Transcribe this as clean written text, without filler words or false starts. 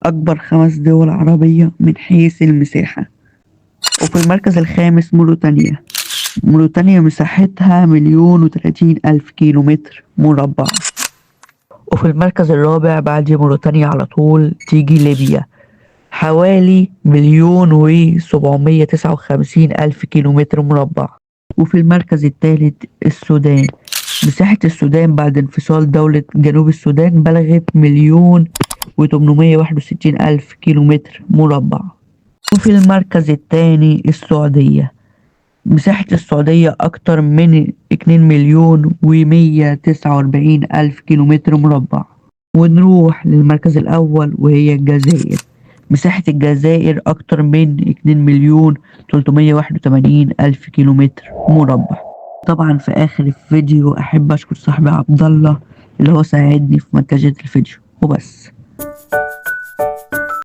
أكبر 5 دول عربية من حيث المساحة. وفي المركز الخامس موريتانيا. موريتانيا مساحتها 1,030,000 كيلومتر مربع. وفي المركز الرابع بعد موريتانيا على طول تيجي ليبيا، حوالي 1,759,000 كيلومتر مربع. وفي المركز الثالث السودان. مساحة السودان بعد انفصال دولة جنوب السودان بلغت 1,861,000 كيلومتر مربع. وفي المركز الثاني السعودية. مساحة السعودية أكتر من 2,149,000 كيلومتر مربع. ونروح للمركز الأول وهي الجزائر. مساحة الجزائر أكتر من 2,381,000 كيلومتر مربع. طبعا في آخر الفيديو أحب أشكر صاحبي عبد الله اللي هو ساعدني في مونتاج الفيديو وبس.